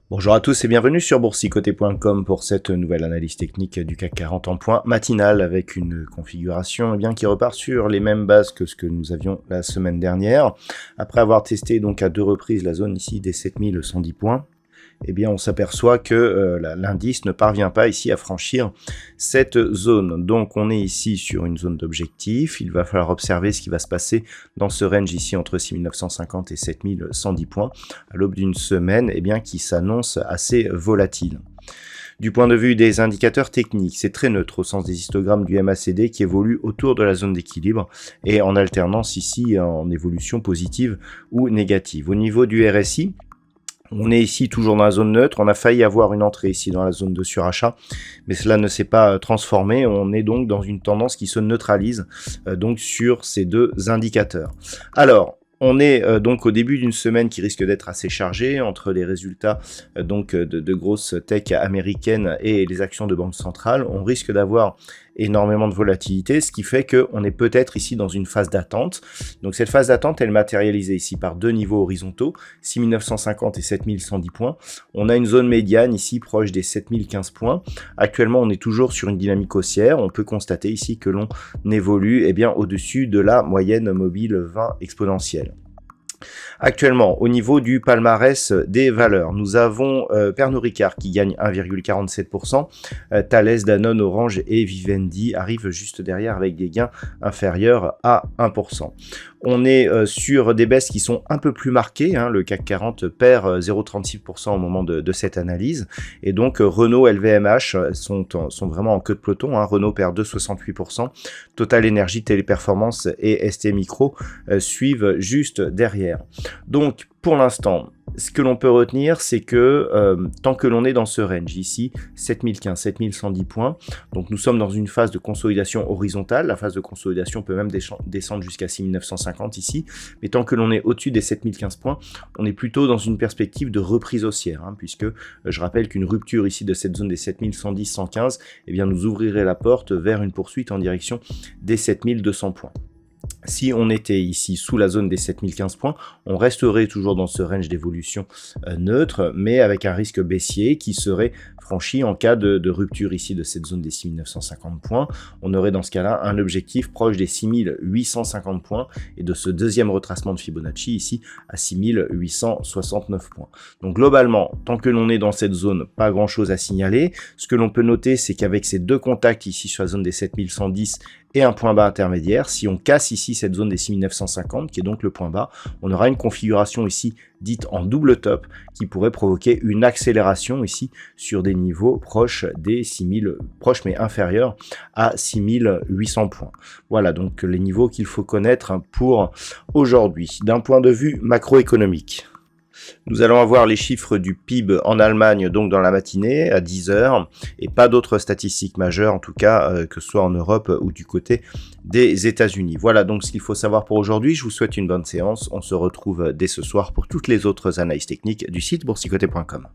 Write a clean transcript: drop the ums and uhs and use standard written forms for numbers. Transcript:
Bonjour à tous et bienvenue sur boursicoté.com pour cette nouvelle analyse technique du CAC 40 en point matinale avec une configuration qui repart sur les mêmes bases que ce que nous avions la semaine dernière. Après avoir testé donc à deux reprises la zone ici des 7110 points, on s'aperçoit que l'indice ne parvient pas ici à franchir cette zone. Donc on est ici sur une zone d'objectif. Il va falloir observer ce qui va se passer dans ce range ici entre 6950 et 7110 points à l'aube d'une semaine qui s'annonce assez volatile. Du point de vue des indicateurs techniques, c'est très neutre au sens des histogrammes du MACD qui évolue autour de la zone d'équilibre et en alternance ici en évolution positive ou négative. Au niveau du RSI, on est ici toujours dans la zone neutre, on a failli avoir une entrée ici dans la zone de surachat, mais cela ne s'est pas transformé, on est donc dans une tendance qui se neutralise donc sur ces deux indicateurs. Alors, on est donc au début d'une semaine qui risque d'être assez chargée entre les résultats de grosses tech américaines et les actions de banque centrale. On risque d'avoir énormément de volatilité, ce qui fait qu'on est peut-être ici dans une phase d'attente. Donc cette phase d'attente, elle est matérialisée ici par deux niveaux horizontaux, 6950 et 7110 points. On a une zone médiane ici proche des 7015 points. Actuellement, on est toujours sur une dynamique haussière. On peut constater ici que l'on évolue au-dessus de la moyenne mobile 20 exponentielle. Actuellement, au niveau du palmarès des valeurs, nous avons Pernod Ricard qui gagne 1,47%, Thales, Danone, Orange et Vivendi arrivent juste derrière avec des gains inférieurs à 1%. On est sur des baisses qui sont un peu plus marquées, le CAC 40 perd 0,36% au moment de cette analyse, et donc Renault, LVMH sont vraiment en queue de peloton, Renault perd 2,68%, Total Energy, Téléperformance et ST Micro suivent juste derrière. Donc pour l'instant, ce que l'on peut retenir, c'est que tant que l'on est dans ce range ici, 7015, 7110 points, donc nous sommes dans une phase de consolidation horizontale, la phase de consolidation peut même descendre jusqu'à 6950 ici, mais tant que l'on est au-dessus des 7015 points, on est plutôt dans une perspective de reprise haussière, puisque je rappelle qu'une rupture ici de cette zone des 7110, 115, nous ouvrirait la porte vers une poursuite en direction des 7200 points. Si on était ici sous la zone des 7015 points, on resterait toujours dans ce range d'évolution neutre, mais avec un risque baissier qui serait franchi en cas de rupture ici de cette zone des 6950 points. On aurait dans ce cas-là un objectif proche des 6850 points et de ce deuxième retracement de Fibonacci ici à 6869 points. Donc globalement, tant que l'on est dans cette zone, pas grand-chose à signaler. Ce que l'on peut noter, c'est qu'avec ces deux contacts ici sur la zone des 7110 et un point bas intermédiaire, si on casse ici cette zone des 6950, qui est donc le point bas, on aura une configuration ici dite en double top, qui pourrait provoquer une accélération ici sur des niveaux proches des 6000, proches mais inférieurs à 6800 points. Voilà donc les niveaux qu'il faut connaître pour aujourd'hui. D'un point de vue macroéconomique, nous allons avoir les chiffres du PIB en Allemagne donc dans la matinée à 10h et pas d'autres statistiques majeures en tout cas que ce soit en Europe ou du côté des États-Unis. Voilà donc ce qu'il faut savoir pour aujourd'hui. Je vous souhaite une bonne séance. On se retrouve dès ce soir pour toutes les autres analyses techniques du site boursicoté.com.